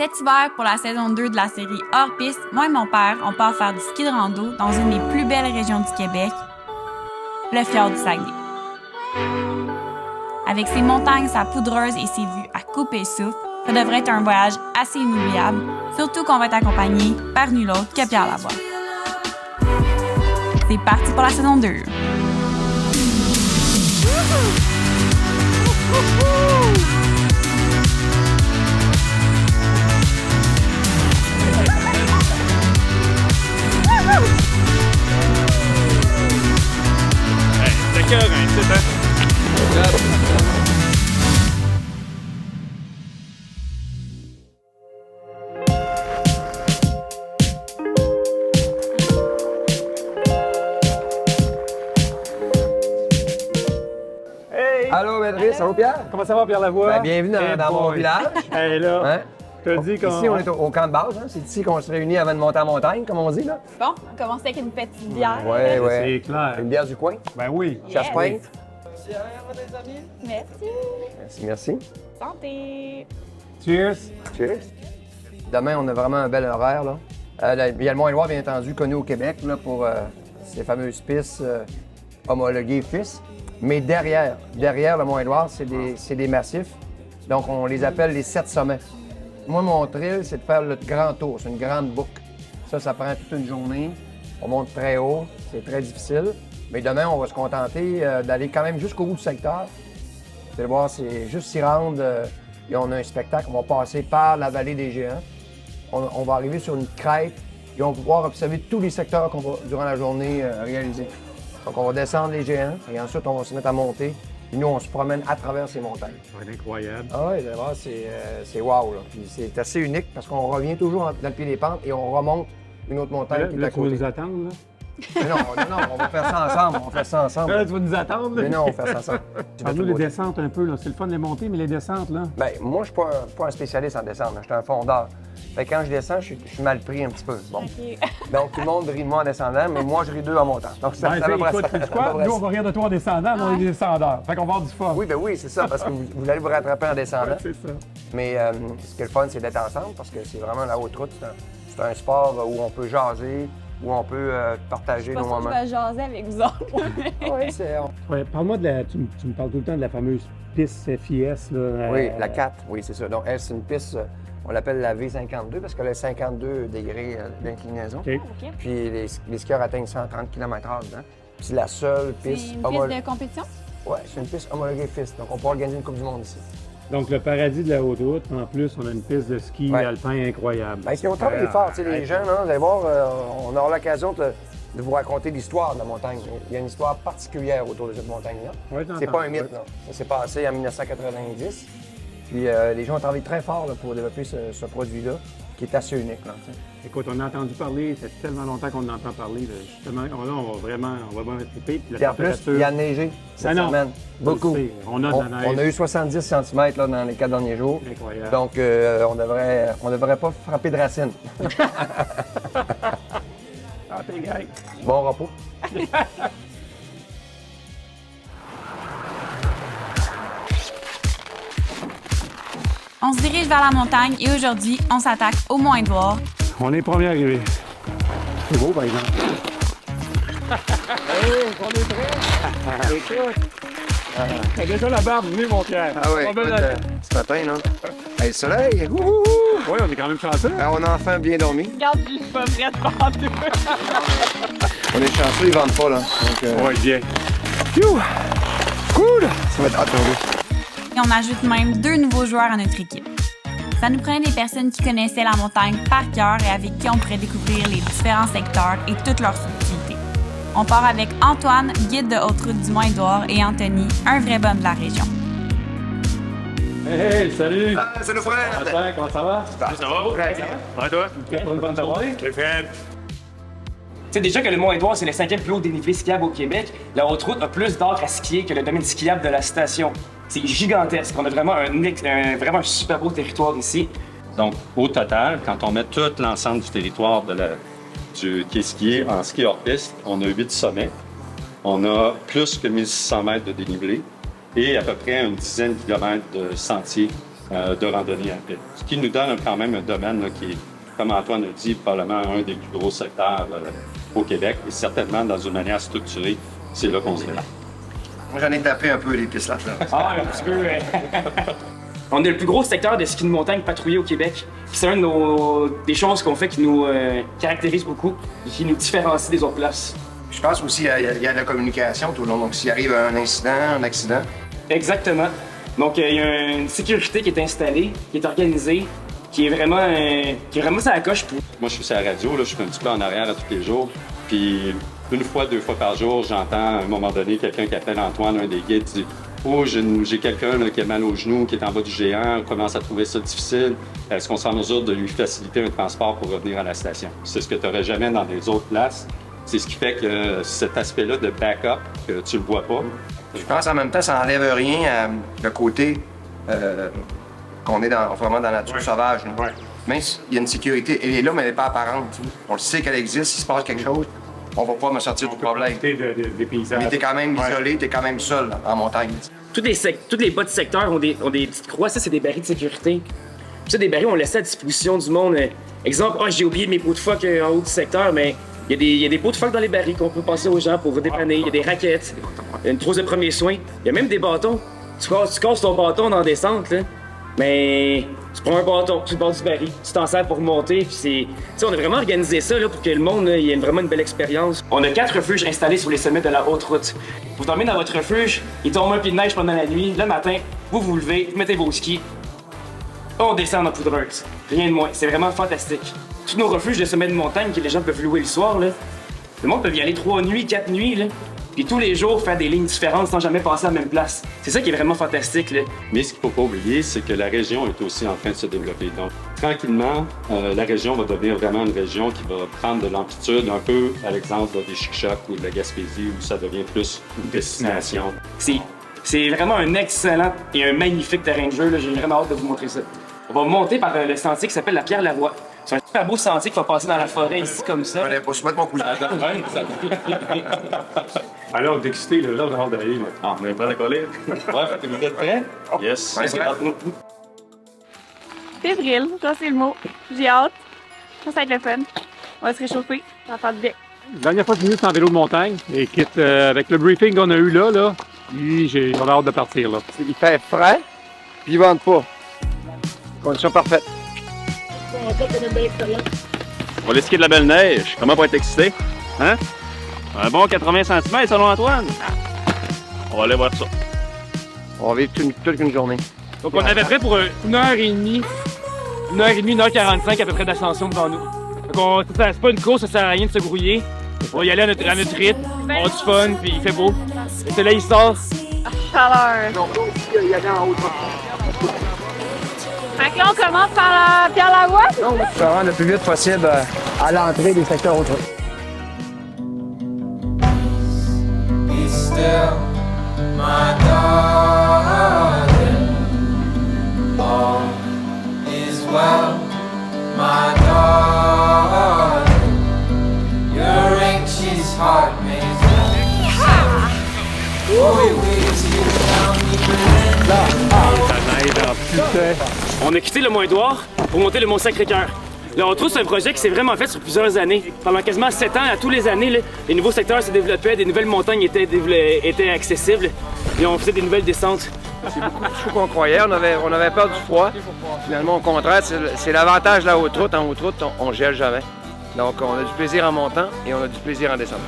Cet hiver, pour la saison 2 de la série Hors-piste, moi et mon père, on part faire du ski de rando dans une des plus belles régions du Québec, le fjord du Saguenay. Avec ses montagnes, sa poudreuse et ses vues à couper le souffle, ça devrait être un voyage assez inoubliable, surtout qu'on va être accompagné par nul autre que Pierre Lavoie. C'est parti pour la saison 2. Hey, c'est cœur, hein, c'est ça. Hey! Allô, Béatrice, ça va, Pierre? Comment ça va, Pierre Lavoie? Ben, bienvenue dans mon village. Hey, là, Hein? je te dis qu'on... Ici, on est au camp de base. Hein? C'est ici qu'on se réunit avant de monter en montagne, comme on dit. Là. Bon, on commence avec une petite bière. Ouais, ouais. C'est clair. Une bière du coin. Ben oui. Chasse-pointe. Merci. Merci, merci. Santé. Cheers. Cheers. Demain, on a vraiment un bel horaire. Là. Il y a le Mont-Éloire, bien entendu, connu au Québec là, pour ces fameuses pistes homologuées FIS. Mais derrière le Mont-Éloire, c'est des massifs. Donc, on les appelle les 7 sommets. Moi, mon thrill, c'est de faire le grand tour. C'est une grande boucle. Ça prend toute une journée. On monte très haut. C'est très difficile. Mais demain, on va se contenter d'aller quand même jusqu'au bout du secteur. Vous allez voir, c'est juste s'y rendre. Et on a un spectacle. On va passer par la vallée des Géants. On va arriver sur une crête et on va pouvoir observer tous les secteurs qu'on va, durant la journée, réaliser. Donc, on va descendre les Géants et ensuite, on va se mettre à monter. Et nous, on se promène à travers ces montagnes. C'est incroyable. Ah oui, d'abord, c'est wow. Là. Puis c'est assez unique parce qu'on revient toujours dans le pied des pentes et on remonte une autre montagne qui est Là, à tu vas côté. nous attendre, là? Mais non, on va faire ça ensemble. On va faire ça ensemble. Là, tu vas nous attendre, là? Mais non, on va faire ça ensemble. Parle-nous les descentes un peu, là. C'est le fun de les monter, mais les descentes, là? Bien, moi, je ne suis pas un spécialiste en descente. Je suis un fondeur. Fait que quand je descends, je suis mal pris un petit peu. Bon. Donc, tout le monde rit de moi en descendant, mais moi, je ris d'eux en montant. Donc, ça Ben, va écoute, sais-tu quoi? Nous, on va rire de toi en descendant, mais on est des descendeurs. Fait qu'on va avoir du fun. Oui, ben oui, c'est ça, parce que vous allez vous rattraper en descendant. Ouais, c'est ça. Mais ce qui est le fun, c'est d'être ensemble, parce que c'est vraiment la haute route. C'est un sport où on peut jaser, où on peut partager nos moments. Je vais jaser avec vous autres. Oui, c'est... Ouais, parle-moi de la... Tu me parles tout le temps de la fameuse piste FIS, là. Oui, la 4, oui, c'est ça. Donc, elle, c'est une piste, on l'appelle la V52 parce qu'elle a 52 degrés d'inclinaison. OK. Puis les skieurs atteignent 130 km/h dedans. Puis c'est la seule C'est piste... une piste de compétition? Oui, c'est une piste homologuée FIS. Donc, on peut organiser une Coupe du Monde ici. Donc, le paradis de la haute route, en plus, on a une piste de ski Ouais. alpin incroyable. Bien, ils ont travaillé fort, tu sais, les jeunes, hein, vous allez voir, on aura l'occasion de vous raconter l'histoire de la montagne. Il y a une histoire particulière autour de cette montagne-là. Ouais, j'entends. C'est pas un mythe, là. Ça s'est passé en 1990. Puis les gens ont travaillé très fort là, pour développer ce produit-là, qui est assez unique. Là, tu sais. Écoute, on a entendu parler, ça fait tellement longtemps qu'on en entend parler. Là. Justement, là, on va vraiment triper. Puis Puis en plus, il a neigé cette semaine. Beaucoup. On a de la neige. On a eu 70 cm là, dans les 4 derniers jours. Incroyable. Donc, on devrait pas frapper de racines. Ah, t'es gay. Bon repos. On se dirige vers la montagne et aujourd'hui, on s'attaque au Mont-Édouard. On est premier arrivé. C'est beau, par exemple. Hey, on est prêts? Écoute. T'as déjà la barbe, venez, mon Pierre. Ah oui, Pas écoute, besoin- ce matin, là. Hey, le soleil, wouhou! Oui, on est quand même chanceux. Ah, on a enfin bien dormi. Regarde, je suis pas prête pour deux. On est chanceux, ils vendent pas, là. Donc, Oui, bien. Phew! Cool! Ça va être attendu. Et on ajoute même 2 nouveaux joueurs à notre équipe. Ça nous prenait des personnes qui connaissaient la montagne par cœur et avec qui on pourrait découvrir les différents secteurs et toutes leurs subtilités. On part avec Antoine, guide de haute route du Mont-Édouard, et Anthony, un vrai bum de la région. Hey, salut! C'est le frère! Attends, comment ça va? Ça va? Ouais, toi? Pour une bonne journée? C'est Fred. Tu sais déjà que le Mont-Édouard, c'est le 5e plus haut dénivelé skiable au Québec. La haute route a plus d'arcs à skier que le domaine skiable de la station. C'est gigantesque. On a vraiment vraiment un super beau territoire ici. Donc, au total, quand on met tout l'ensemble du territoire qui est skié en ski hors piste, on a 8 sommets. On a plus que 1600 mètres de dénivelé et à peu près une dizaine de kilomètres de sentiers de randonnée à pied. Ce qui nous donne quand même un domaine là, qui est, comme Antoine a dit, probablement un des plus gros secteurs au Québec. Et certainement, dans une manière structurée, c'est là qu'on se démarque. Moi, j'en ai tapé un peu les pistes là. Ah, un petit peu. On est le plus gros secteur de ski de montagne patrouillé au Québec. C'est une des choses qu'on fait qui nous caractérise beaucoup et qui nous différencie des autres places. Je pense aussi qu'il y a de la communication tout le long. Donc, s'il arrive un incident, un accident. Exactement. Donc, il y a une sécurité qui est installée, qui est organisée, qui est vraiment ça à la coche. Moi, je suis sur la radio, là, je suis un petit peu en arrière à tous les jours. Puis, une fois, 2 fois par jour, j'entends à un moment donné quelqu'un qui appelle Antoine, un des guides, qui dit « Oh, j'ai quelqu'un là, qui a mal au genou, qui est en bas du géant, on commence à trouver ça difficile. Est-ce qu'on sera en mesure de lui faciliter un transport pour revenir à la station? » C'est ce que tu n'aurais jamais dans les autres places. C'est ce qui fait que cet aspect-là de backup, que tu le vois pas. Je pense en même temps, ça n'enlève rien à le côté qu'on est vraiment dans la nature sauvage. Ouais. Même s'il y a une sécurité, elle est là, mais elle n'est pas apparente. On le sait qu'elle existe, s'il se passe quelque chose, on va pas me sortir du problème. Des paysages. Mais t'es quand même isolé, t'es quand même seul en montagne. Toutes les bas de secteur ont des petites croix, ça c'est des barils de sécurité. Puis ça, des barils, on laisse à disposition du monde. Exemple, j'ai oublié mes pots de phoque en haut du secteur, mais il y a des pots de phoque dans les barils qu'on peut passer aux gens pour vous dépanner. Il y a des raquettes, il y a une trousse de premiers soins. Il y a même des bâtons. Tu casses ton bâton dans la descente, là. Mais tu prends un bâton, tu le bord du baril, tu t'en sers pour monter. Puis on a vraiment organisé ça là, pour que le monde là, ait vraiment une belle expérience. On a 4 refuges installés sur les sommets de la haute route. Vous dormez dans votre refuge, il tombe un pied de neige pendant la nuit. Le matin, vous vous levez, vous mettez vos skis. On descend en poudreuse. Rien de moins. C'est vraiment fantastique. Tous nos refuges de sommets de montagne que les gens peuvent louer le soir, là, le monde peut y aller 3 nuits, 4 nuits. Là. Puis tous les jours, faire des lignes différentes sans jamais passer à la même place. C'est ça qui est vraiment fantastique. Là. Mais ce qu'il ne faut pas oublier, c'est que la région est aussi en train de se développer. Donc, tranquillement, la région va devenir vraiment une région qui va prendre de l'amplitude, un peu à l'exemple des Chic-Chocs ou de la Gaspésie, où ça devient plus une destination. C'est vraiment un excellent et un magnifique terrain de jeu. J'ai vraiment hâte de vous montrer ça. On va monter par le sentier qui s'appelle la Pierre-Lavoie. C'est un super beau sentier qui va passer dans la forêt ici comme ça. Allez, faut se mettre mon cousin. Alors, d'exciter, là, on a hâte d'aller. Ah, on est prêt à coller? Ouais, vous êtes prêts? Yes. Ouais, c'est Fébrile, ça c'est le mot. J'ai hâte. Ça va être le fun. On va se réchauffer. Ça va faire du bien. La dernière fois que je suis venu en vélo de montagne, et quitte avec le briefing qu'on a eu là, on a hâte de partir. Là. Il fait frais, puis ils vendent pas. Condition parfaite. On va aller skier de la belle neige. Comment pour être excité? Hein? Un bon 80 cm selon Antoine? On va aller voir ça. On va vivre toute une journée. Donc on avait prêt pour 1h30, 1h45 à peu près d'ascension devant nous. Donc c'est pas une course, ça sert à rien de se brouiller. On va y aller à notre rythme, on a du fun, puis il fait beau. Le soleil sort. Chaleur. Fait que là, on commence par la Pierre-Lavoie. On va se rendre le plus vite possible à l'entrée des secteurs autres. Still my darling, all is well, my darling, your anxious heart may On a quitté le Mont-Édouard pour monter le Mont-Sacré-Cœur. Le Haute-Route, c'est un projet qui s'est vraiment fait sur plusieurs années. Pendant quasiment 7 ans, à tous les années, là, les nouveaux secteurs se développaient, des nouvelles montagnes étaient accessibles et on faisait des nouvelles descentes. C'est beaucoup plus chaud qu'on croyait. On avait peur du froid. Finalement, au contraire, c'est l'avantage de la haute-route. En haute-route, on gèle jamais. Donc, on a du plaisir en montant et on a du plaisir en descendant.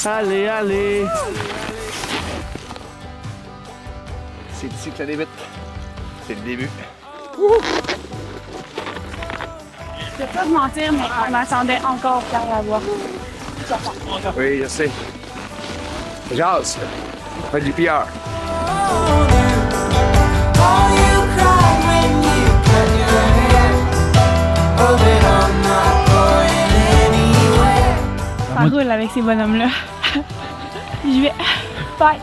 Allez, allez! C'est ici que ça débute. C'est le début. Je vais pas vous mentir, mais on attendait encore Pierre-Lavoie. Oui, je sais. Jazz. On fait du PR. Ça roule avec ces bonhommes-là. J'y vais. Bye!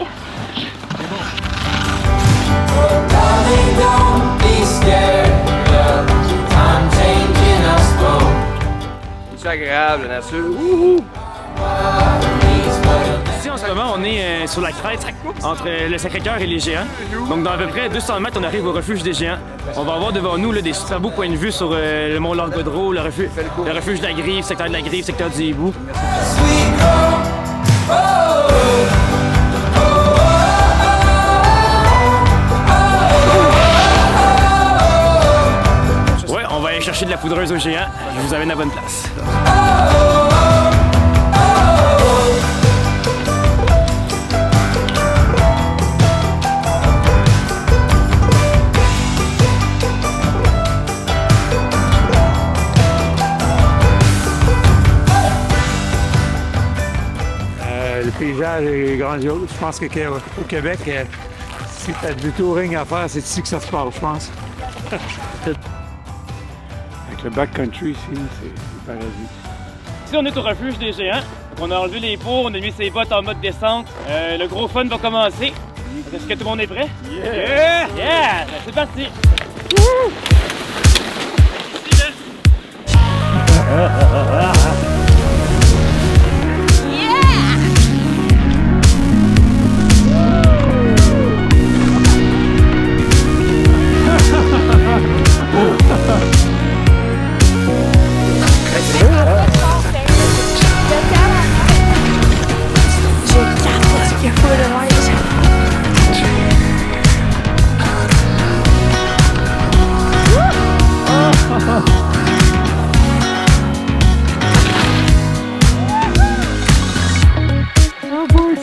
C'est agréable, la nature. Wouhou! Ici, en ce moment, on est sur la crête entre le Sacré-Cœur et les Géants. Donc, dans à peu près 200 mètres, on arrive au refuge des Géants. On va avoir devant nous là, des super beaux points de vue sur le mont Lorgodreau, le refuge de la Grive, secteur de la Grive, secteur du Hibou. Sweet home. Ouais, on va aller chercher de la poudreuse aux Géants. Je vous amène à la bonne place. Le paysage est grandiose. Je pense qu'au Québec, si tu as du touring à faire, c'est ici que ça se passe, je pense. Avec le backcountry ici, c'est le paradis. Ici, on est au refuge des Géants. Donc, on a enlevé les pots, on a mis ses bottes en mode descente. Le gros fun va commencer. Est-ce que tout le monde est prêt? Yeah! Yeah! Ben, c'est parti!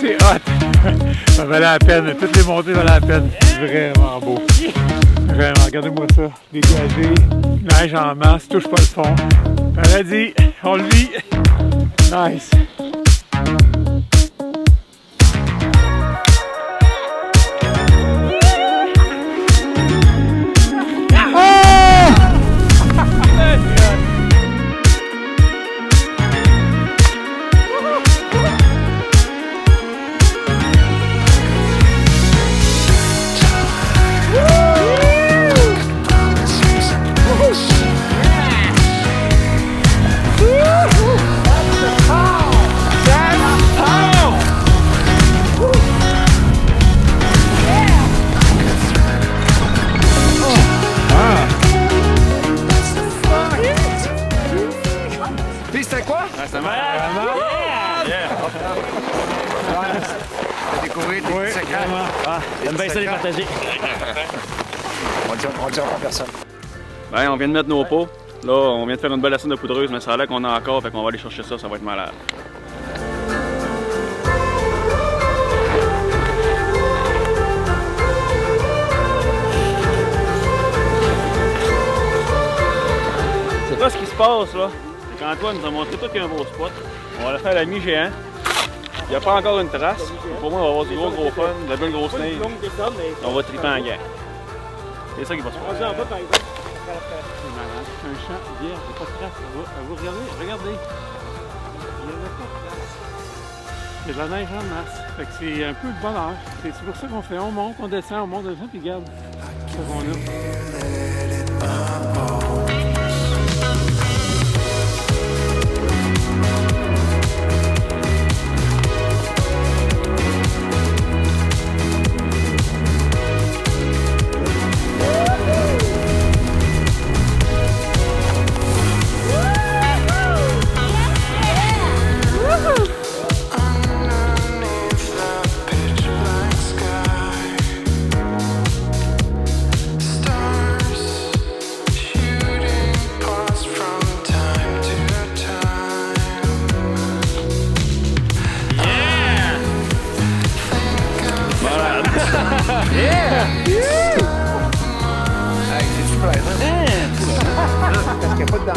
C'est hot! Ça valait la peine. Toutes les montées valaient la peine. Vraiment beau. Vraiment, regardez-moi ça. Dégagé, neige en masse, touche pas le fond. Paradis, on le vit. Nice. C'était quoi? Ça va? Yeah! T'as découvert tes petits secrets. J'aime bien ça les partager. On le dira pas à personne. Ben, on vient de mettre nos pots. Là, on vient de faire une belle assiette de poudreuse, mais ça a l'air qu'on a encore, fait qu'on va aller chercher ça, ça va être malade. Là, ce qui se passe, là, c'est qu'Antoine nous a montré tout qu'il y a un beau spot. On va le faire à la mi-géant. Il n'y a pas encore une trace. Pour moi, on va avoir du gros fun, de la belle grosse neige. On va triper en gang. C'est ça qui va se passer. C'est un champ vierge, il n'y a pas de trace. Vous regardez. Il n'y avait pas de trace. Il y a de la neige en masse. Fait que c'est un peu de bonheur. C'est pour ça qu'on fait. On monte, on descend, puis regarde. C'est ça qu'on a. Parce qu'il n'y a pas de dents.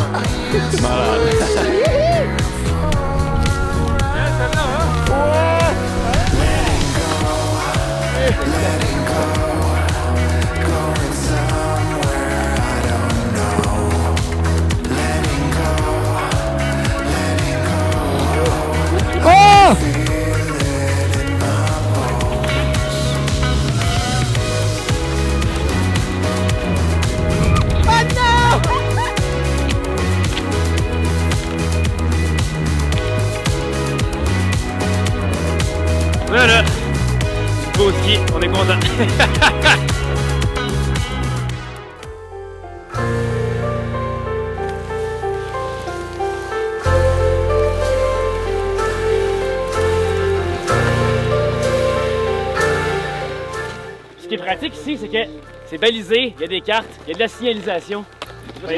de ski, on est content. Ce qui est pratique ici, c'est que c'est balisé, il y a des cartes, il y a de la signalisation.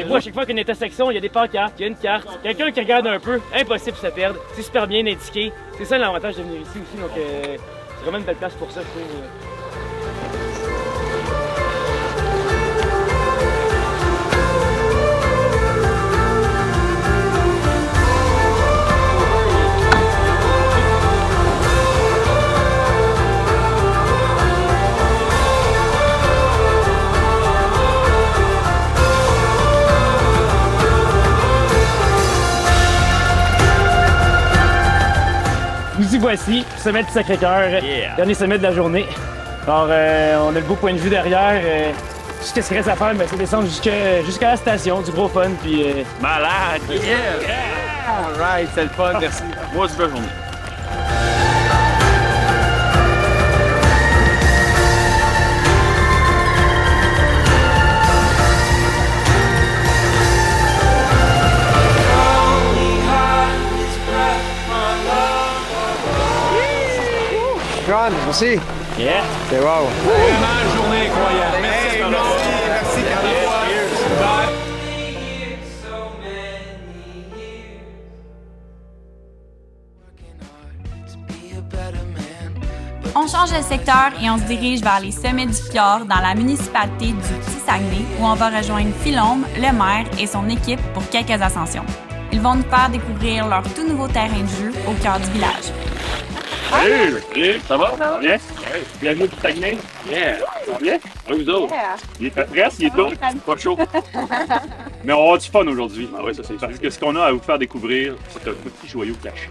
Moi, à chaque fois qu'il y a une intersection, il y a des pancartes, il y a une carte. Quelqu'un qui regarde un peu, impossible de se perdre. C'est super bien indiqué. C'est ça l'avantage de venir ici aussi. Donc, c'est vraiment une belle place pour ça, je trouve. Nous y voici, sommet du Sacré-Cœur, dernier sommet de la journée. Alors, on a le beau point de vue derrière. Tout ce qui reste à faire, c'est descendre jusqu'à la station, du gros fun, puis... Malade! Yeah! Alright, c'est le fun, merci. Moi, super journée. Merci. Yeah! C'est wow. Vraiment une journée incroyable. Merci, Merci, On change de secteur et on se dirige vers les sommets du fjord dans la municipalité du Petit-Saguenay où on va rejoindre Philombe, le maire et son équipe pour quelques ascensions. Ils vont nous faire découvrir leur tout nouveau terrain de jeu au cœur du village. Salut! Ça va? Ça va bien? Bienvenue au Petit-Saguenay. Yeah! Ça va bien? Oui, vous autres? Il est fait presse, il est tôt, pas chaud. Mais on va avoir du fun aujourd'hui. Ah oui, ça c'est sûr. Parce que ce qu'on a à vous faire découvrir, c'est un petit joyau caché.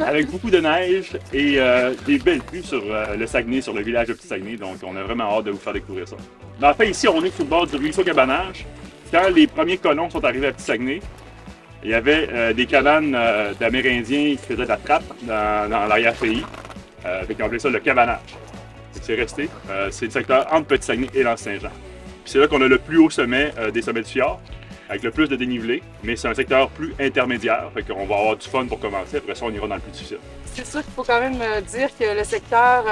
Avec beaucoup de neige et des belles vues sur le Saguenay, sur le village de Petit-Saguenay. Donc on a vraiment hâte de vous faire découvrir ça. Mais en fait, ici, on est sur le bord du ruisseau Cabanage. Quand les premiers colons sont arrivés à Petit-Saguenay, il y avait des cabanes d'Amérindiens qui faisaient de la trappe dans l'arrière-pays. Ils ont appelé ça le cabanage. C'est resté. C'est le secteur entre Petit-Saguenay et l'Anse-Saint-Jean. C'est là qu'on a le plus haut sommet des sommets du fjord, avec le plus de dénivelé, mais c'est un secteur plus intermédiaire. Fait qu'on va avoir du fun pour commencer. Après ça, on ira dans le plus difficile. C'est sûr qu'il faut quand même dire que le secteur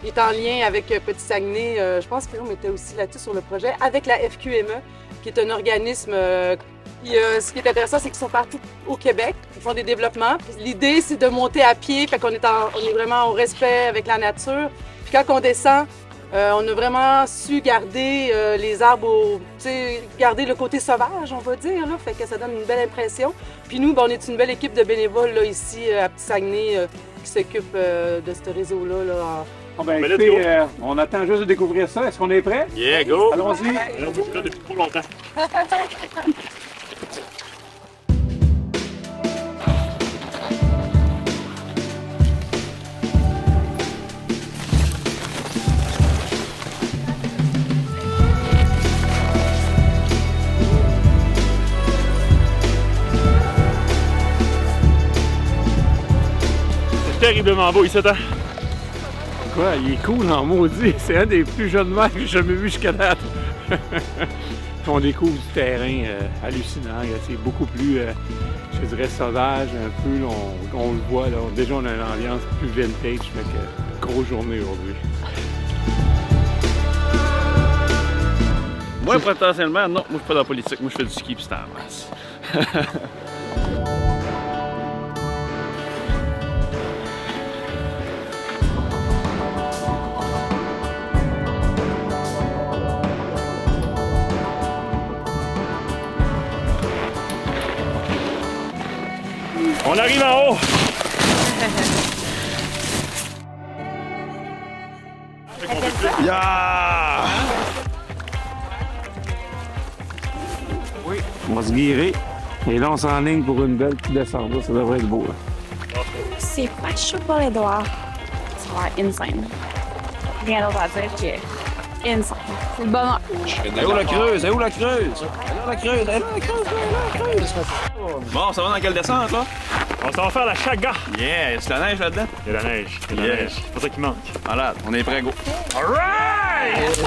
est en lien avec Petit-Saguenay. Je pense qu'on était aussi là-dessus sur le projet, avec la FQME, qui est un organisme... ce qui est intéressant, c'est qu'ils sont partout au Québec, ils font des développements. L'idée, c'est de monter à pied, fait qu'on est, on est vraiment au respect avec la nature. Puis quand on descend, on a vraiment su garder les arbres, garder le côté sauvage, on va dire, là, fait que ça donne une belle impression. Puis nous, on est une belle équipe de bénévoles là, ici à Petit-Saguenay qui s'occupe de ce réseau-là. Bon, ben, écoutez, on attend juste de découvrir ça. Est-ce qu'on est prêt? Yeah, go! Allons-y! On bouge là depuis trop longtemps. C'est terriblement beau ici, hein? Quoi? Il est cool en maudit. C'est un des plus jeunes maires que j'ai jamais vu jusqu'à date. On découvre du terrain hallucinant. C'est beaucoup plus, je dirais, sauvage un peu. Là, on le voit. Là. Déjà, on a une ambiance plus vintage. Fait que, grosse journée aujourd'hui. Moi, potentiellement, non. Moi, je suis pas dans la politique. Moi, je fais du ski puis c'est en masse. On arrive en haut! Yeah! Oui. On va se guérir. Et là, on s'enligne pour une belle petite descente. Ça devrait être beau. Là. C'est pas chaud pour les doigts. Ça va être insane. Rien d'autre à dire que insane. C'est le bonheur. Elle est où la creuse? Elle est où la creuse? Elle est où la creuse? Elle est où la creuse? Elle est où la creuse? Bon, ça va dans quelle descente, là? On s'en va faire la chaga. Yeah, c'est la neige là-dedans? Il y a la neige. Il y a la neige. C'est pour ça qu'il manque. Malade, on est prêt, go. Alright!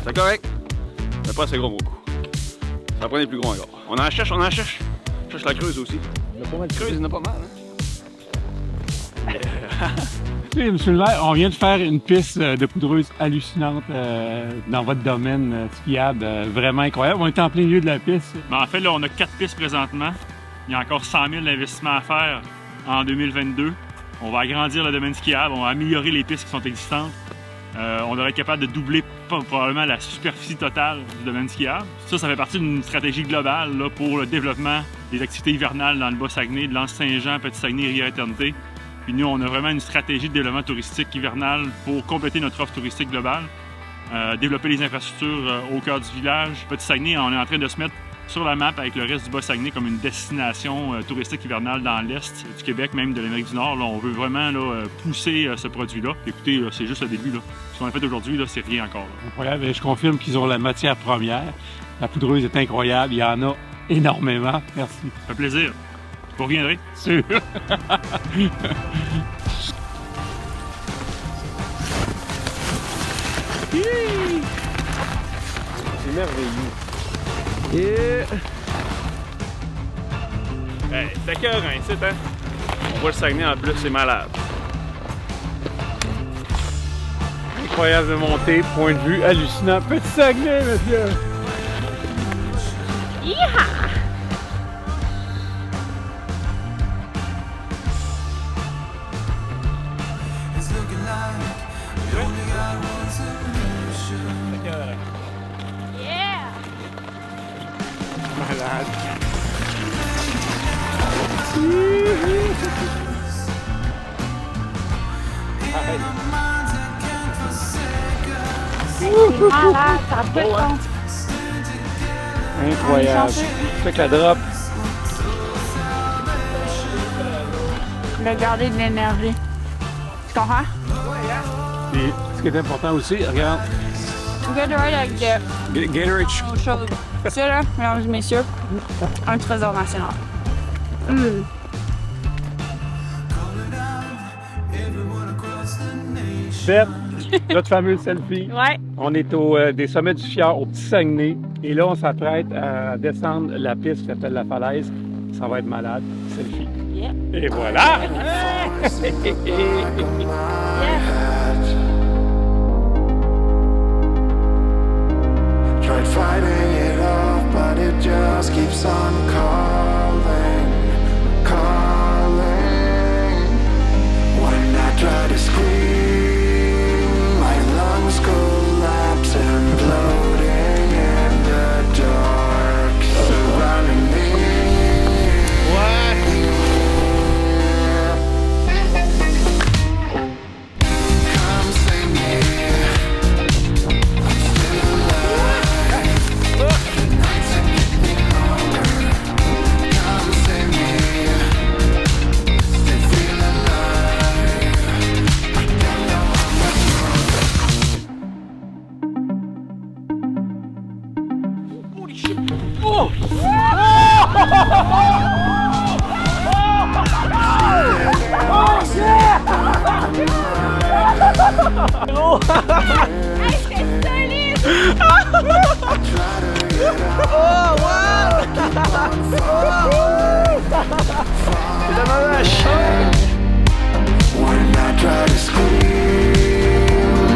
C'est correct? C'est pas assez gros, beaucoup. Ça prend des plus gros encore. On en cherche, on en cherche. On cherche la creuse aussi. Il y a pas mal de creuse, il y en a pas mal, hein? Oui, monsieur le maire, on vient de faire une piste de poudreuse hallucinante dans votre domaine skiable, vraiment incroyable. On est en plein milieu de la piste. Mais en fait, là, on a 4 pistes présentement. Il y a encore 100 000 d'investissements à faire en 2022. On va agrandir le domaine skiable, on va améliorer les pistes qui sont existantes. On devrait être capable de doubler probablement la superficie totale du domaine skiable. Ça fait partie d'une stratégie globale là, pour le développement des activités hivernales dans le Bas-Saguenay, de l'Anse-Saint-Jean, Petit-Saguenay, Rivière-Éternité. Puis nous, on a vraiment une stratégie de développement touristique hivernal pour compléter notre offre touristique globale. Développer les infrastructures au cœur du village. Petit-Saguenay, on est en train de se mettre sur la map avec le reste du Bas-Saguenay comme une destination touristique hivernale dans l'Est du Québec, même de l'Amérique du Nord. Là, on veut vraiment là, pousser ce produit-là. Écoutez, c'est juste le début. Là. Ce qu'on a fait aujourd'hui, c'est rien encore. Là. Incroyable. Et je confirme qu'ils ont la matière première. La poudreuse est incroyable. Il y en a énormément. Merci. Ça fait plaisir. Vous reviendrez? Sûr. C'est merveilleux. Yeah! Hey, c'est cœur, hein, ici, hein? On voit le Saguenay en plus, c'est malade. Incroyable de montée, point de vue hallucinant. Petit Saguenay, monsieur! Yeehaw! Yeah! Malade. Malade, ça a pas de sens. Incroyable. Fait que la drop. De garder de l'énergie. Tu comprends? Et ce qui est important aussi, regarde. Gatorade avec de Gatorade. autre chose. Ça là, mesdames et messieurs, un trésor national. Beth, notre fameux selfie. Ouais. On est au des sommets du Fjord, au Petit Saguenay. Et là, on s'apprête à descendre la piste qui s'appelle la falaise. Ça va être malade. Selfie. Yeah. Et voilà! Tried fighting it off, but it just keeps on calling, calling. When I try to scream, my lungs collapse and floating in the dark, surrounding me. Come save me. When I try to scream,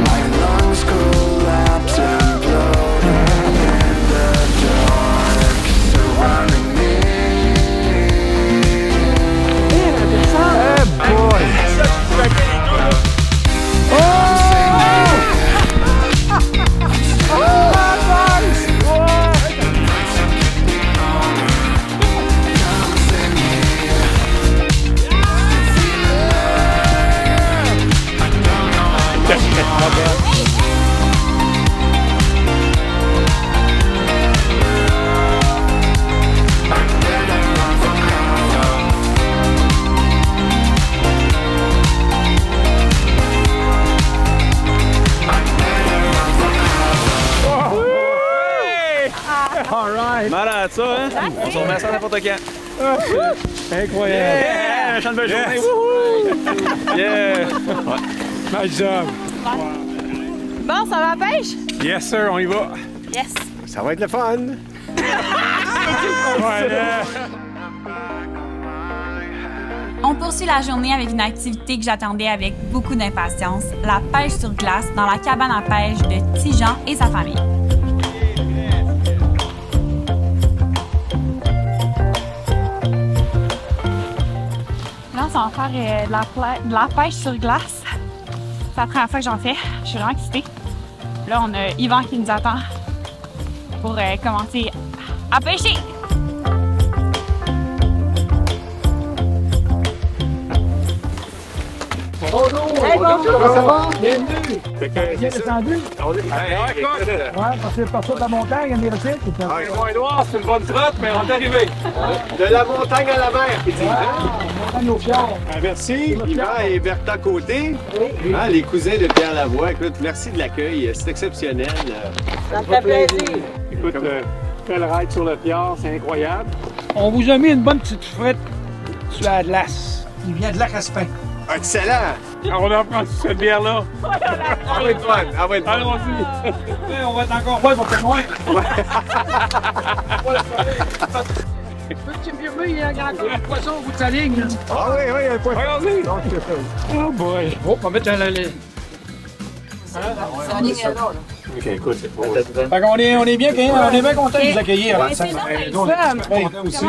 my lungs collapse and floating in the dark, surrounding me. Hey boy! All right! Malade ça, hein? On se remet ça n'importe quand. Incroyable! Yeah! Chante belle journée! Wouhou! Yeah! Nice job! Bon, ça va à la pêche? Yes, sir, on y va! Yes. Ça va être le fun! Voilà! On poursuit la journée avec une activité que j'attendais avec beaucoup d'impatience, la pêche sur glace dans la cabane à pêche de Tijan et sa famille. Là, on va faire de la pêche sur glace. C'est la première fois que j'en fais. Je suis vraiment excitée. Là, on a Yvan qui nous attend pour commencer à pêcher. Bonjour, ça va? Bienvenue! Bien descendu? Ouais, parce que par de la montagne, il y a des recettes. Le Mont Édouard, c'est une bonne trotte, mais on est arrivé. De la montagne à la mer, il dit. Montagne au fjord. Merci, Yvan et Bertha Côté. Hein, les cousins de Pierre Lavoie. Écoute, merci de l'accueil, c'est exceptionnel. Ça me fait plaisir. Écoute, quel ride sur le fjord, c'est incroyable. On vous a mis une bonne petite frite sur la glace. Il vient de lac à Spin. Excellent! On en prend cette bière-là. Ah oui, toi, ah oui, toi. Allons-y. On va être encore pas, on va faire moins. Petit vieux, il y a un poisson au bout de sa ligne. Ah oui, oui, il y a un poisson. Allons-y. Oh boy. Oh, on va mettre la ligne. OK, écoute, c'est beau. Fait qu'on est, on est bien content de vous accueillir. Ouais, c'est aussi.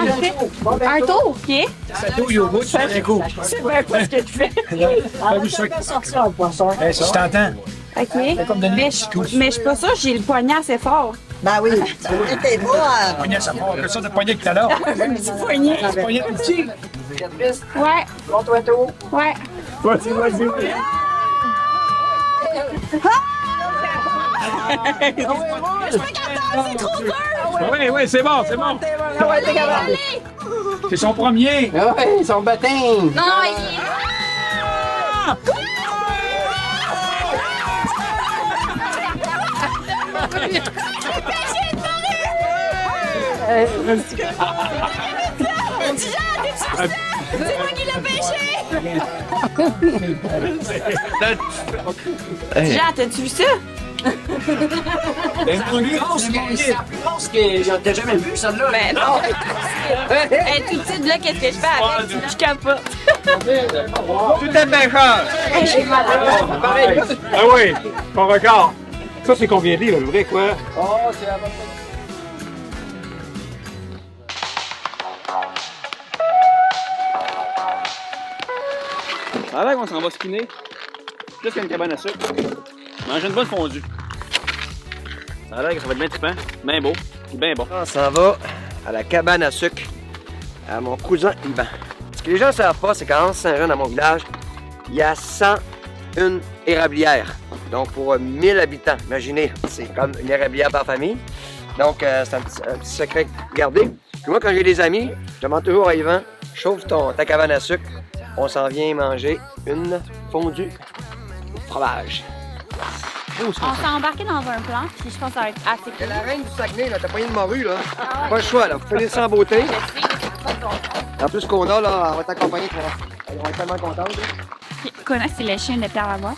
Un tour, OK? Ça touille au bout, c'est très cool. C'est bien quoi ce que tu fais. T'as vu ça? Je t'entends. OK. Comme de Mais je suis pas sûre que j'ai le poignet assez fort. Ben oui, t'es pas. Poignet, ça part que ça de poignet tout à l'heure. Un petit poignet. Un poignet petit. Ouais. Montre-toi tout. Ouais. Vas-y, vas-y. C'est trop dur! Oui, oui, c'est bon, c'est bon. C'est son premier. Ah ouais, son baptême. Non, il... C'est moi qui l'ai pêché! Jean, t'as-tu vu ça? C'est plus grosse que t'as jamais vu, celle-là. Ben non! Elle est toute petite, là, qu'est-ce que je fais avec? Je capote. Tout est pêcheur! J'ai mal à la tête. Ah oui, ton record. Ça, c'est combien de livres, le vrai, quoi? Oh, c'est la bonne. Ça a l'air qu'on s'en va spinner. Plus qu'une cabane à sucre. Manger une bonne fondue. Ça a l'air que ça va être bien trippant, bien beau, et bien bon. On s'en va à la cabane à sucre à mon cousin Yvan. Ce que les gens ne savent pas, c'est qu'à Anse-Saint-Jean, dans mon village, il y a 101 érablières. Donc pour 1000 habitants, imaginez, c'est comme une érablière par famille. Donc c'est un petit secret gardé. Puis moi, quand j'ai des amis, je demande toujours à Yvan, chauffe ta cabane à sucre, on s'en vient manger une fondue au fromage. On s'est embarqué dans un plan, puis je pense que ça va être assez C'est cool. la reine du Saguenay, là, t'as pas une morue, là. Pas le choix, là, vous faites ça en beauté. En plus qu'on a, là, on va t'accompagner. On va être tellement contents. Puis, Kona, c'est le chien de Pierre Lavoie.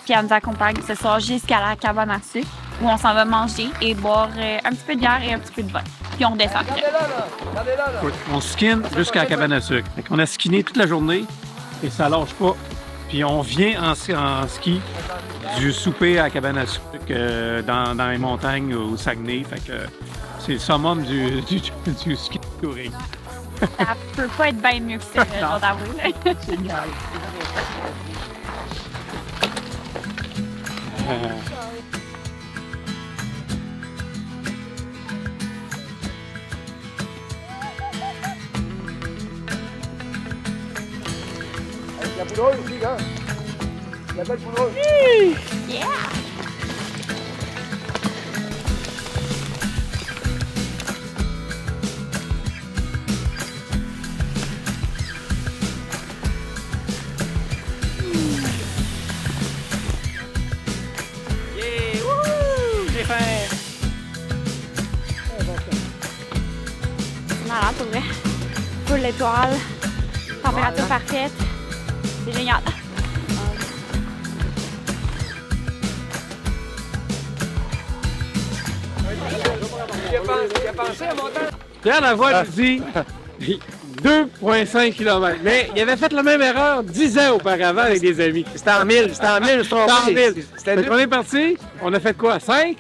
Puis elle nous accompagne ce soir jusqu'à la cabane à sucre, où on s'en va manger et boire un petit peu de bière et un petit peu de vin. Puis on descend. Oui, on skine jusqu'à la cabane à sucre. On a skiné toute la journée et ça lâche pas. Puis on vient en ski du souper à la cabane à sucre dans les montagnes au Saguenay. Fait que c'est le summum du ski touring. Ça peut pas être bien mieux que ça, je dois t'avouer. Génial. La poudreuse aussi, hein? La belle poudreuse. Yeah! Yeah! Wouhou! J'ai faim! malade pour vrai. Full l'étoile, température parfaite. C'est génial. Pierre Lavoie, j'ai dit 2,5 km. Mais il avait fait la même erreur 10 ans auparavant avec des amis. C'était en 1000, je me suis trompé. Fait qu'on est parti, on a fait quoi? 5?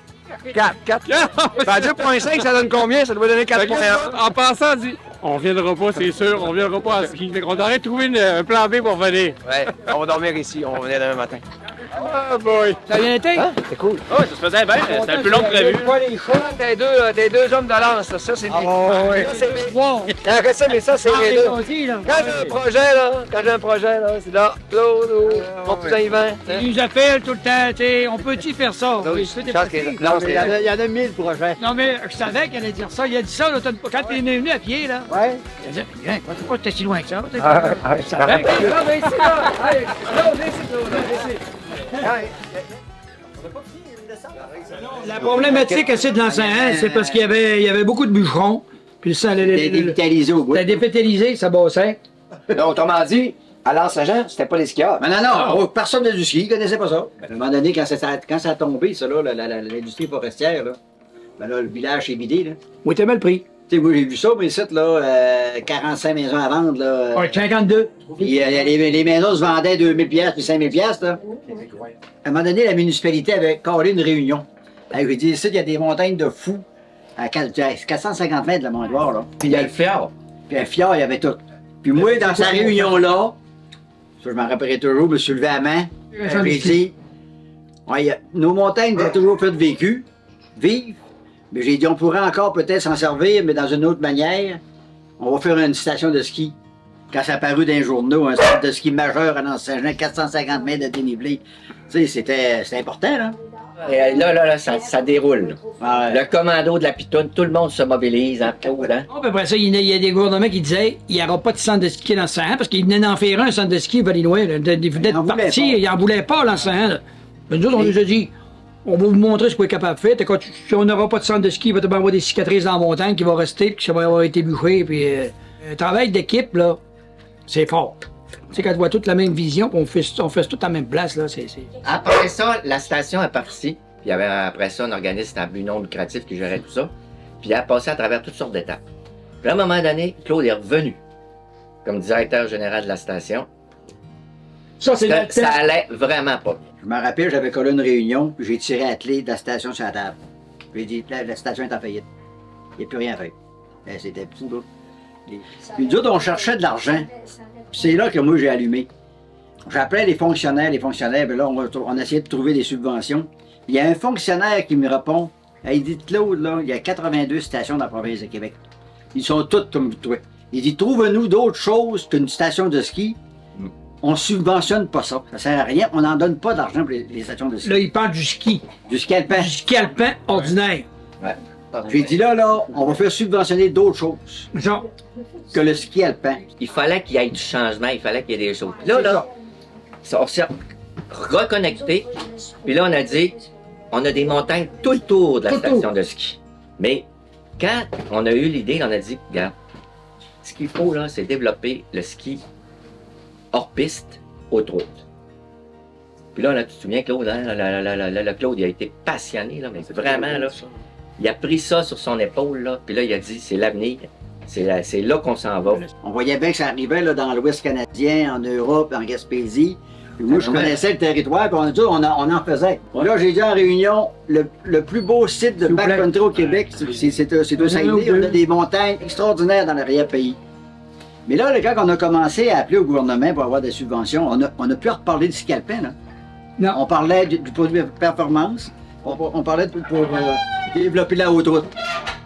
4. 2,5, ça donne combien? Ça doit donner 4,1. En passant, on dit, on reviendra pas, c'est sûr, on reviendra pas à ski. Fait qu'on aurait trouvé un plan B pour venir. Ouais, on va dormir ici, on revenait demain matin. Ah boy! Ça a bien été? C'est cool. Oh, ça se faisait bien, c'était un peu long que prévu. T'es deux hommes de lance, ça c'est bien. ouais. Mais ça, c'est les deux. Quand j'ai un projet, c'est là, Claude ou mon cousin Yvan. Il nous appelle tout le temps, tu sais, on peut-tu faire ça? Oui, Il y en a 1000 projets. Non, mais je savais qu'il allait dire ça. Il a dit ça l'automne. Quand il est venu à pied, là. Ouais. Il a dit, viens, c'est pas que t'es si loin que ça. Je savais. Non, mais ici, là. Allez, ici. La problématique assez de l'enseignant, c'est parce qu'il y avait beaucoup de bûcherons. Puis ça, T'es dévitalisé au bout. T'as dévitalisé, ça bossait. Donc, autrement dit, à l'Anse-Saint-Jean, c'était pas les skieurs. Mais non, personne n'a du ski, ils connaissaient pas ça. À un moment donné, quand ça a tombé, ça, là, l'industrie forestière, là, ben là, le village est vidé, là. Oui, t'as mal pris. Tu sais, moi, j'ai vu ça, mais c'est là, 45 maisons à vendre, là. Ouais, 52. Puis les maisons se vendaient 2000 pièces puis 5000 pièces, là. À un moment donné, la municipalité avait carré une réunion. J'ai dit, ici, il y a des montagnes de fous à 450 mètres de la Mont-Édouard, là. Puis il y a le fjord. Puis un fjord, il y avait tout. Puis moi, dans sa réunion-là, ça, je m'en rappellerai toujours, je me suis levé à la main. J'ai dit, ouais, nos montagnes ont toujours fait vivre. Mais j'ai dit, on pourrait encore peut-être s'en servir, mais dans une autre manière. On va faire une station de ski. Quand ça a paru dans les journaux, un centre de ski majeur à Saint-Jean, 450 mètres de dénivelé. Tu sais, c'était important, là. Et là, ça déroule. Ah ouais. Le commando de la Pitoune, tout le monde se mobilise en Claude. Hein? Après ça, il y a des gouvernements qui disaient qu'il n'y aura pas de centre de ski dans Saint-Jean parce qu'ils venaient d'en faire un centre de ski valinois. Ils venaient de partir, ils n'en voulaient pas dans Saint-Jean. Mais nous autres, on nous a dit, on va vous montrer ce qu'on est capable de faire. Si on n'aura pas de centre de ski, il va te avoir des cicatrices dans la montagne qui vont rester, puis ça va avoir été bouché. Puis, le travail d'équipe, là, c'est fort. Tu sais, quand tu vois toute la même vision, on fait tout à la même place, là, c'est... Après ça, la station est partie. Puis il y avait après ça un organisme à but non lucratif qui gérait tout ça. Puis il a passé à travers toutes sortes d'étapes. Puis à un moment donné, Claude est revenu comme directeur général de la station. Ça allait vraiment pas bien. Je me rappelle, j'avais collé une réunion, puis j'ai tiré à clé de la station sur la table. J'ai dit, la station est en faillite. Il n'y a plus rien à faire. C'était fou, là. Puis nous autres, on cherchait de l'argent. C'est là que moi, j'ai allumé. J'appelais les fonctionnaires, puis là, on essayait de trouver des subventions. Il y a un fonctionnaire qui me répond, il dit, Claude, là, il y a 82 stations dans la province de Québec. Ils sont toutes comme toi. Il dit, trouve-nous d'autres choses qu'une station de ski. On subventionne pas ça. Ça sert à rien. On n'en donne pas d'argent pour les stations de ski. Là, il parle du ski. Du ski alpin. Du ski alpin ordinaire. Ouais. J'ai dit là, on va faire subventionner d'autres choses. Genre? Que le ski alpin. Il fallait qu'il y ait du changement, il fallait qu'il y ait des choses. Là, on s'est reconnecté. Puis là, on a dit, on a des montagnes tout le tour de la station de ski. Mais quand on a eu l'idée, on a dit, regarde, ce qu'il faut, là, c'est développer le ski hors piste, autoroute. Puis là, tu te souviens, Claude, hein, le Claude, il a été passionné, là, mais vraiment, là, il a pris ça sur son épaule, là, puis là, il a dit, c'est l'avenir, c'est là qu'on s'en va. On voyait bien que ça arrivait là, dans l'Ouest canadien, en Europe, en Gaspésie. Puis moi, je connaissais le territoire, puis on en faisait. Ouais. Là, j'ai dit en réunion, le plus beau site de backcountry au Québec, c'est au Saguenay. On a des montagnes extraordinaires dans l'arrière-pays. Mais là, quand on a commencé à appeler au gouvernement pour avoir des subventions, on a pu reparler du ski alpin, là. Non. On parlait du produit de performance, on parlait pour développer la haute route.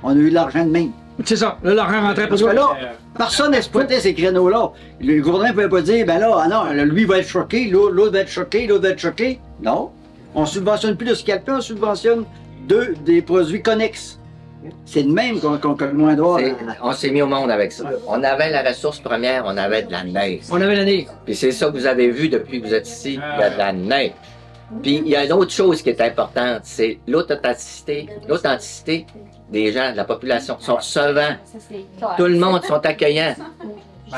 On a eu de l'argent de même. C'est ça, là, l'argent rentrait parce que là, personne n'exploitait ces créneaux-là. Le gouvernement ne pouvait pas dire, ben là, non, lui va être choqué, l'autre va être choqué, l'autre va être choqué. Non. On ne subventionne plus le ski alpin, on subventionne des produits connexes. C'est de même qu'on le moins droit. On s'est mis au monde avec ça. On avait la ressource première, on avait de la neige. On avait la neige. Puis c'est ça que vous avez vu depuis que vous êtes ici, il y a de la neige. Puis il y a une autre chose qui est importante, c'est l'authenticité des gens, de la population. Ils sont recevants. Tout le monde sont accueillants.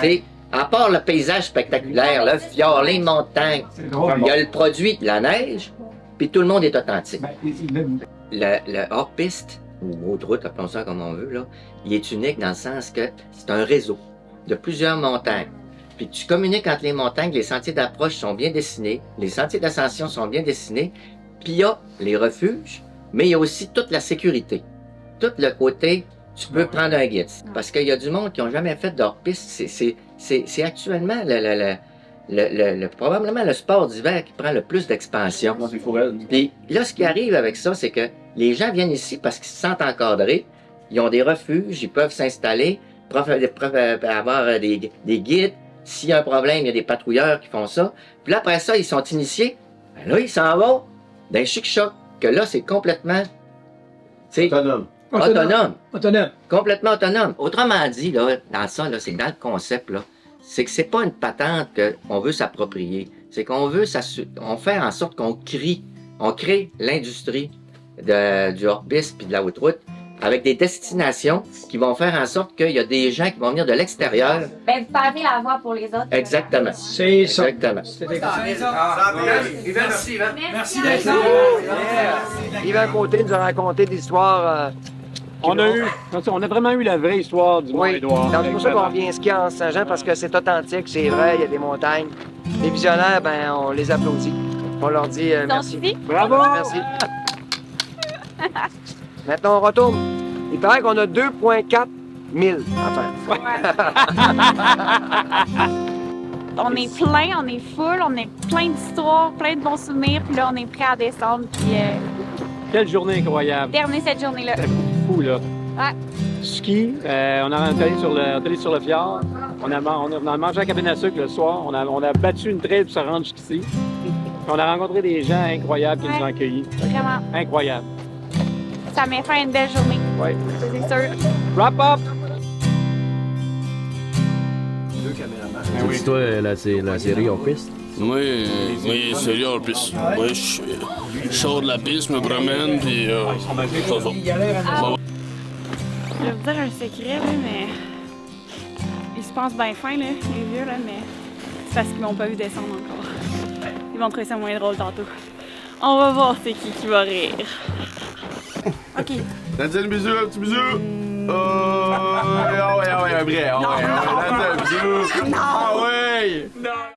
C'est, à part le paysage spectaculaire, le fjord, les montagnes, il y a le produit de la neige, puis tout le monde est authentique. Le hors-piste, ou haute route, appelons ça comme on veut, là, il est unique dans le sens que c'est un réseau de plusieurs montagnes. Puis tu communiques entre les montagnes, les sentiers d'approche sont bien dessinés, les sentiers d'ascension sont bien dessinés, puis il y a les refuges, mais il y a aussi toute la sécurité. Tout le côté, tu peux prendre un guide. Parce qu'il y a du monde qui n'ont jamais fait de hors-piste. C'est actuellement probablement le sport d'hiver qui prend le plus d'expansion. Puis là, ce qui arrive avec ça, c'est que les gens viennent ici parce qu'ils se sentent encadrés, ils ont des refuges, ils peuvent s'installer, avoir des guides. S'il y a un problème, il y a des patrouilleurs qui font ça. Puis là, après ça, ils sont initiés. Ben là, ils s'en vont d'un chic-choc. Que là, c'est complètement... Autonome. Complètement autonome. Autrement dit, là, dans ça, là, c'est que dans le concept, là, c'est que c'est pas une patente qu'on veut s'approprier. C'est qu'on veut on fait en sorte qu'on crée l'industrie du hors-piste puis de la haute route avec des destinations qui vont faire en sorte qu'il y a des gens qui vont venir de l'extérieur. Ben, vous pavez la voie pour les autres. Exactement. C'est ça. Exactement. Merci, Yvan. Merci d'être là. Yvan Côté nous a raconté des histoires. On a vraiment eu la vraie histoire du Mont-Édouard. C'est pour ça qu'on vient skier en Saint-Jean, parce que c'est authentique, c'est vrai, il y a des montagnes. Les visionnaires, ben, on les applaudit. On leur dit merci. Bravo! Merci. Maintenant, on retourne. Il paraît qu'on a 2,4 000 à faire. On est plein, on est full, on est plein d'histoires, plein de bons souvenirs, puis là, on est prêt à descendre, puis... Quelle journée incroyable! terminer cette journée-là. C'était fou, là. Ouais. Ski, on est allé sur le fjord, on a mangé à la cabine à sucre le soir, on a battu une trail pour se rendre jusqu'ici. On a rencontré des gens incroyables qui nous ont accueillis. Vraiment. Incroyable. Ça met fin à une belle journée. Oui. C'est sûr. Wrap up! C'est toi la série hors-piste? Oui, série hors-piste. Oui, je sors de la piste, me promène, puis ça va. Je vais vous dire un secret, là, mais ils se pensent bien fins, là, les vieux, là, mais c'est parce qu'ils m'ont pas vu descendre encore. Ils vont trouver ça moins drôle tantôt. On va voir c'est qui va rire. OK. T'as dit un bisou, un petit bisou? Ah ouais, un vrai, un bisou. Ah ouais!